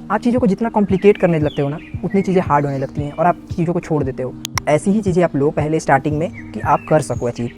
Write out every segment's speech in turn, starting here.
आप चीज़ों को जितना कॉम्प्लिकेट करने लगते हो ना, उतनी चीज़ें हार्ड होने लगती हैं और आप चीज़ों को छोड़ देते हो। ऐसी ही चीज़ें आप लो पहले स्टार्टिंग में कि आप कर सको अचीव।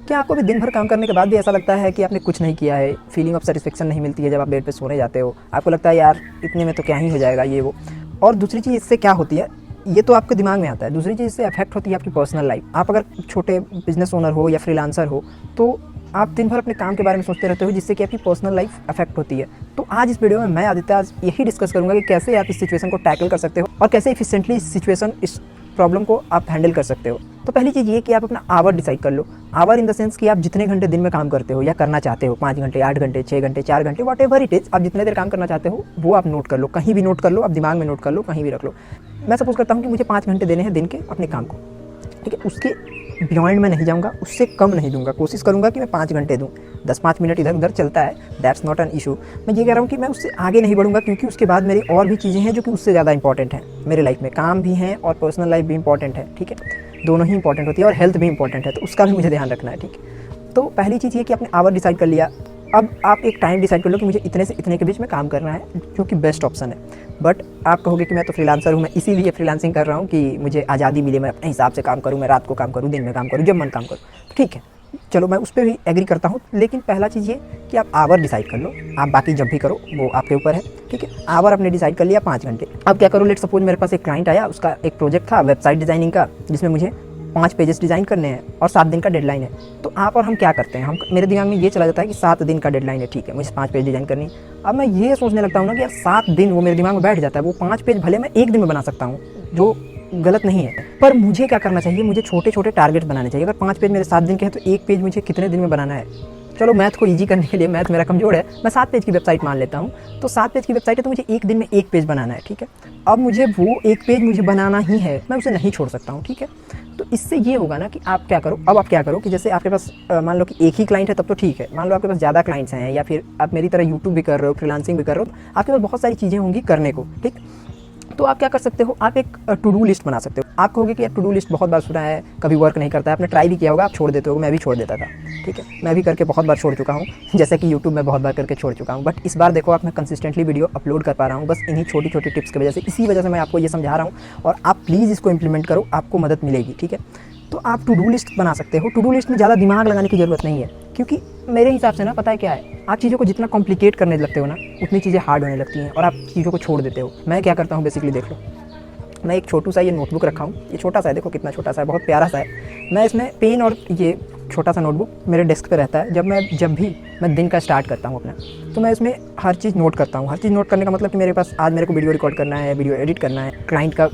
क्या आपको भी दिन भर काम करने के बाद भी ऐसा लगता है कि आपने कुछ नहीं किया है? फीलिंग ऑफ सेटिस्फेक्शन नहीं मिलती है जब आप बेड पे सोने जाते हो? आपको लगता है यार इतने में तो क्या ही हो जाएगा ये वो। और दूसरी चीज़ इससे क्या होती है, ये तो आपके दिमाग में आता है। दूसरी चीज़ इससे अफेक्ट होती है आपकी पर्सनल लाइफ। आप अगर छोटे बिजनेस ओनर हो या फ्रीलांसर हो तो आप दिन भर अपने काम के बारे में सोचते रहते हो, जिससे कि आपकी पर्सनल लाइफ अफेक्ट होती है। तो आज इस वीडियो में मैं आदित्य आज यही डिस्कस करूंगा कि कैसे आप इस सिचुएशन को टैकल कर सकते हो और कैसे एफिशिएंटली इस प्रॉब्लम को आप हैंडल कर सकते हो। तो पहली चीज़ ये कि आप अपना आवर डिसाइड कर लो। आवर इन द सेंस कि आप जितने घंटे दिन में काम करते हो या करना चाहते हो, 5 घंटे, 8 घंटे, 6 घंटे, 4 घंटे, वॉट एवर इट इज़, आप जितने देर काम करना चाहते हो वो आप नोट कर लो। कहीं भी नोट कर लो, आप दिमाग में नोट कर लो, कहीं भी रख लो। मैं सपोज करता हूँ कि मुझे 5 घंटे देने हैं दिन के अपने काम को, ठीक है। उसके बियॉन्ड मैं नहीं जाऊँगा, उससे कम नहीं दूंगा। कोशिश करूँगा कि मैं 5 घंटे दूँ। 10-5 मिनट इधर उधर चलता है, दैट्स नॉट एन इशू। मैं ये कह रहा हूँ कि मैं उससे आगे नहीं बढ़ूँगा, क्योंकि उसके बाद मेरी और भी चीज़ें हैं जो कि उससे ज़्यादा इंपॉर्टेंट हैं मेरे लाइफ में। काम भी हैं और पर्सनल लाइफ भी इंपॉर्टेंट है, ठीक है। दोनों ही इंपॉर्टेंट होती है और हेल्थ भी इंपॉर्टेंट है, तो उसका भी मुझे ध्यान रखना है, ठीक है। तो पहली चीज़ ये कि आपने आवर डिसाइड कर लिया। अब आप एक टाइम डिसाइड कर लो कि मुझे इतने से इतने के बीच में काम करना है, जो कि बेस्ट ऑप्शन है। बट आप कहोगे कि मैं तो फ्रीलांसर हूँ, मैं इसीलिए फ्रीलांसिंग कर रहा हूँ कि मुझे आज़ादी मिले, मैं अपने हिसाब से काम करूँ, मैं रात को काम करूँ, दिन में काम करूँ, जब मन काम करूँ। ठीक है, चलो मैं उस पर भी एग्री करता हूँ। लेकिन पहला चीज़ ये कि आप आवर डिसाइड कर लो। आप बाकी जब भी करो वो आपके ऊपर है, ठीक है। आवर आपने डिसाइड कर लिया 5 घंटे। अब क्या करो, लेट सपोज मेरे पास एक क्लाइंट आया, उसका एक प्रोजेक्ट था वेबसाइट डिज़ाइनिंग का, जिसमें मुझे 5 पेजेस डिज़ाइन करने हैं और 7 दिन का डेडलाइन है। तो आप और हम क्या करते हैं, मेरे दिमाग में ये चला जाता है कि 7 दिन का डेडलाइन है, ठीक है, मुझे 5 पेज डिज़ाइन करनी है। अब मैं ये सोचने लगता हूँ ना कि यार 7 दिन, वो मेरे दिमाग में बैठ जाता है। वो 5 पेज भले मैं एक दिन में बना सकता हूँ, जो गलत नहीं है, पर मुझे क्या करना चाहिए, मुझे छोटे छोटे टारगेट्स बनाने चाहिए। अगर 5 पेज मेरे 7 दिन के हैं तो एक पेज मुझे कितने दिन में बनाना है। चलो मैथ को ईजी करने के लिए, मैथ मेरा कमज़ोर है, मैं 7 पेज की वेबसाइट मान लेता हूँ। तो 7 पेज की वेबसाइट है तो मुझे एक दिन में एक पेज बनाना है, ठीक है। अब मुझे वो एक पेज मुझे बनाना ही है, मैं उसे नहीं छोड़ सकता हूँ, ठीक है। तो इससे ये होगा ना कि आप क्या करो, अब आप क्या करो कि जैसे आपके पास मान लो कि एक ही क्लाइंट है, तब तो ठीक है। मान लो आपके पास ज़्यादा क्लाइंट्स हैं, या फिर आप मेरी तरह यूट्यूब भी कर रहे हो, फ्रीलांसिंग भी कर रहे हो, तो आपके पास बहुत सारी चीज़ें होंगी करने को, ठीक। तो आप क्या कर सकते हो, आप एक टू डू लिस्ट बना सकते हो। आप कहोगे कि यार टू डू लिस्ट बहुत बार सुना है, कभी वर्क नहीं करता है, आपने ट्राई भी किया होगा, आप छोड़ देते हो। मैं भी छोड़ देता था, ठीक है, मैं भी करके बहुत बार छोड़ चुका हूँ, जैसे कि यूट्यूब में बहुत बार करके छोड़ चुका हूँ। बट इस बार देखो, आप मैं कंसिस्टेंटली वीडियो अपलोड कर पा रहा हूँ, बस इन्हीं छोटी छोटी टिप्स की वजह से। इसी वजह से मैं आपको ये समझा रहा हूँ, और आप प्लीज़ इसको इंप्लीमेंट करो, आपको मदद मिलेगी, ठीक है। तो आप टू डू लिस्ट बना सकते हो। टू डू लिस्ट में ज़्यादा दिमाग लगाने की ज़रूरत नहीं है, क्योंकि मेरे हिसाब से ना, पता है क्या है, आप चीज़ों को जितना कॉम्प्लिकेट करने लगते हो ना, उतनी चीज़ें हार्ड होने लगती हैं और आप चीज़ों को छोड़ देते हो। मैं क्या करता हूँ बेसिकली, देख लो, मैं एक छोटू सा ये नोटबुक रखा हूँ। ये छोटा सा है, देखो कितना छोटा सा है, बहुत प्यारा सा है। मैं इसमें पेन और ये छोटा सा नोटबुक मेरे डेस्क पे रहता है। जब भी मैं दिन का स्टार्ट करता हूँ अपना, तो मैं इसमें हर चीज़ नोट करता हूँ। हर चीज़ नोट करने का मतलब कि मेरे पास आज मेरे को वीडियो रिकॉर्ड करना है, वीडियो एडिट करना है, क्लाइंट का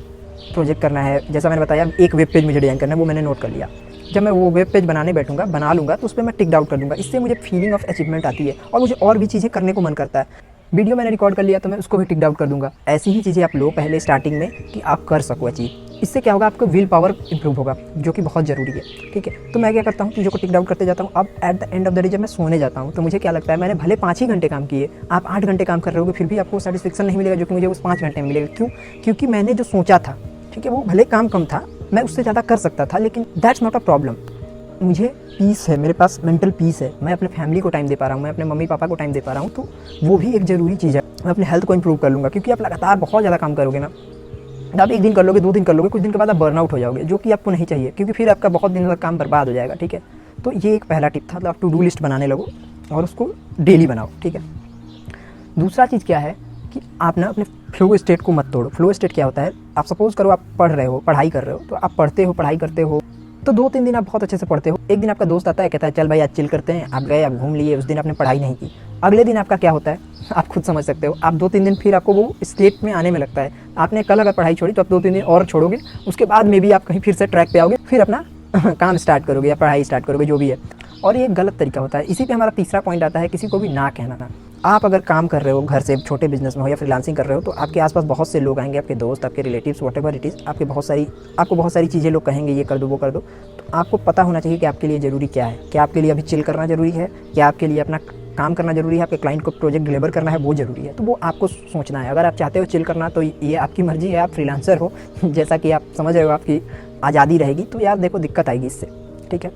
प्रोजेक्ट करना है, जैसा मैंने बताया, एक वेब पेज मुझे डिज़ाइन करना है, वो मैंने नोट कर लिया। जब मैं वो वेब पेज बनाने बैठूंगा, बना लूँगा, तो उस पर मैं टिक आउट कर दूँगा। इससे मुझे फीलिंग ऑफ अचीवमेंट आती है और मुझे और भी चीज़ें करने को मन करता है। वीडियो मैंने रिकॉर्ड कर लिया तो मैं उसको भी टिक आउट कर दूंगा। ऐसी ही चीज़ें आप लो पहले स्टार्टिंग में कि आप कर सको अचीव। इससे क्या होगा, आपका विल पावर इंप्रूव होगा, जो कि बहुत ज़रूरी है, ठीक है। तो मैं क्या करता हूँ, चीज़ों को टिक आउट करते जाता हूँ। अब at the end of the day जब मैं सोने जाता हूँ, तो मुझे क्या लगता है, मैंने भले 5 ही घंटे काम किए, आप 8 घंटे काम कर रहे होगे, फिर भी आपको सेटिस्फेक्शन नहीं मिलेगा जो कि मुझे उस 5 घंटे में मिलेगा। क्यों? क्योंकि मैंने जो सोचा था, ठीक है, वो भले काम कम था, मैं उससे ज़्यादा कर सकता था, लेकिन दैट्स नॉट अ प्रॉब्लम। मुझे पीस है, मेरे पास मेंटल पीस है, मैं अपने फैमिली को टाइम दे पा रहा हूँ, मैं अपने मम्मी पापा को टाइम दे पा रहा हूँ, तो वो भी एक ज़रूरी चीज़ है। मैं अपने हेल्थ को इंप्रूव कर लूँगा, क्योंकि आप लगातार बहुत ज़्यादा काम करोगे ना, आप एक दिन कर लोगे, 2 दिन कर लोगे, कुछ दिन के बाद आप बर्नआउट हो जाओगे, जो कि आपको नहीं चाहिए, क्योंकि फिर आपका बहुत दिन तक काम बर्बाद हो जाएगा, ठीक है। तो ये एक पहला टिप था, मतलब आप टू डू लिस्ट बनाने लगो और उसको डेली बनाओ, ठीक है। दूसरा चीज़ क्या है कि आप ना अपने फ्लो स्टेट को मत तोड़ो। फ्लो स्टेट क्या होता है, आप सपोज करो आप पढ़ रहे हो, पढ़ाई कर रहे हो, तो आप पढ़ते हो, पढ़ाई करते हो, तो 2-3 दिन आप बहुत अच्छे से पढ़ते हो। एक दिन आपका दोस्त आता है, कहता है चल भाई आज चिल करते हैं, आप गए, आप घूम लिए, उस दिन आपने पढ़ाई नहीं की। अगले दिन आपका क्या होता है, आप खुद समझ सकते हो। आप 2-3 दिन फिर आपको वो स्टेट में आने में लगता है। आपने कल अगर पढ़ाई छोड़ी तो आप 2-3 दिन और छोड़ोगे, उसके बाद में भी आप कहीं फिर से ट्रैक पे आओगे, फिर अपना काम स्टार्ट करोगे या पढ़ाई स्टार्ट करोगे, जो भी है। और ये गलत तरीका होता है। इसी पे हमारा तीसरा पॉइंट आता है, किसी को भी ना कहना। आप अगर काम कर रहे हो घर से, छोटे बिजनेस में हो या फ्रीलांसिंग कर रहे हो, तो आपके आसपास बहुत से लोग आएंगे, आपके दोस्त, आपके रिलेटिव्स, व्हाटएवर इट इज़, आपको बहुत सारी चीज़ें लोग कहेंगे, ये कर दो, वो कर दो। तो आपको पता होना चाहिए कि आपके लिए ज़रूरी क्या है। क्या आपके लिए अभी चिल करना ज़रूरी है, क्या आपके लिए अपना काम करना ज़रूरी है, आपके क्लाइंट को प्रोजेक्ट डिलीवर करना है, वो ज़रूरी है। तो वो आपको सोचना है। अगर आप चाहते हो चिल करना, तो ये आपकी मर्ज़ी है, आप फ्रीलांसर हो जैसा कि आप समझ रहे हो, आपकी आज़ादी रहेगी। तो यार देखो, दिक्कत आएगी इससे, ठीक है।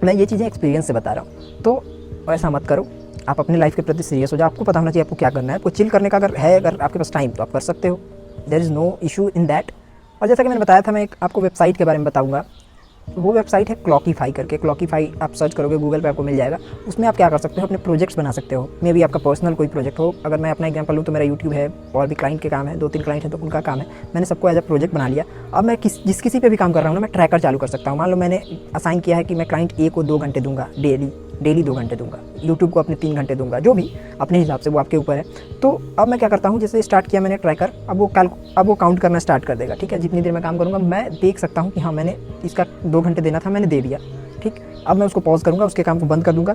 मैं ये चीज़ें एक्सपीरियंस से बता रहा हूँ, तो ऐसा मत करो। आप अपनी लाइफ के प्रति सीरियस हो जाओ। आपको पता होना चाहिए आपको क्या करना है। आपको चिल करने का अगर आपके पास टाइम तो आप कर सकते हो, there is no issue in that. और जैसा कि मैंने बताया था, मैं एक आपको वेबसाइट के बारे में बताऊंगा। वो वेबसाइट है क्लॉकीफाई करके। क्लॉकीफाई आप सर्च करोगे गूगल पे, आपको मिल जाएगा। उसमें आप क्या कर सकते हो, अपने प्रोजेक्ट्स बना सकते हो। मे भी आपका पर्सनल कोई प्रोजेक्ट हो। अगर मैं अपना एग्जांपल लूँ तो मेरा यूट्यूब है, और भी क्लाइंट के काम है, 2-3 क्लाइंट हैं तो उनका काम है। मैंने सबको एज अ प्रोजेक्ट बना लिया। अब मैं जिस किसी पे भी काम कर रहा हूँ ना, मैं ट्रैकर चालू कर सकता हूँ। मान लो मैंने असाइन किया है कि मैं क्लाइंट ए को 2 घंटे दूंगा, डेली 2 घंटे दूंगा, यूट्यूब को अपने 3 घंटे दूंगा, जो भी अपने हिसाब से, वो आपके ऊपर है। तो अब मैं क्या करता हूँ, जैसे स्टार्ट किया मैंने ट्रैकर, अब वो काउंट करना स्टार्ट कर देगा। ठीक है, जितनी देर मैं काम करूँगा मैं देख सकता हूँ कि हाँ मैंने इसका 2 घंटे देना था, मैंने दे दिया। ठीक, अब मैं उसको पॉज करूँगा, उसके काम को बंद कर दूँगा।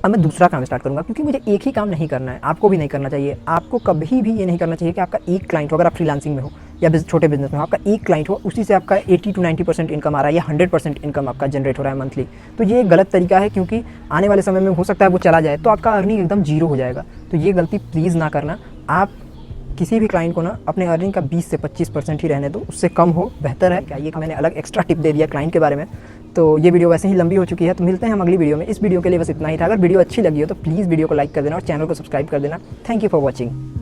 अब मैं दूसरा काम स्टार्ट करूँगा, क्योंकि मुझे एक ही काम नहीं करना है। आपको भी नहीं करना चाहिए। आपको कभी भी ये नहीं करना चाहिए कि आपका एक क्लाइंट हो, अगर आप फ्रीलांसिंग में हो या छोटे बिजनेस में हो, आपका एक क्लाइंट हो, उसी से आपका 80 to 90% इनकम आ रहा है, या 100% इनकम आपका जनरेट हो रहा है मंथली। तो ये गलत तरीका है, क्योंकि आने वाले समय में हो सकता है वो चला जाए तो आपका अर्निंग एकदम जीरो हो जाएगा। तो ये गलती प्लीज़ ना करना। आप किसी भी क्लाइंट को ना अपने अर्निंग का 20 से 25% ही रहने दो, उससे कम हो बेहतर है। क्या ये मैंने अलग एक्स्ट्रा टिप दे दिया क्लाइंट के बारे में। तो ये वीडियो वैसे ही लंबी हो चुकी है, तो मिलते हैं हम अगली वीडियो में। इस वीडियो के लिए बस इतना ही था। अगर वीडियो अच्छी लगी हो तो प्लीज़ वीडियो को लाइक कर देना और चैनल को सब्सक्राइब कर देना। Thank you for watching.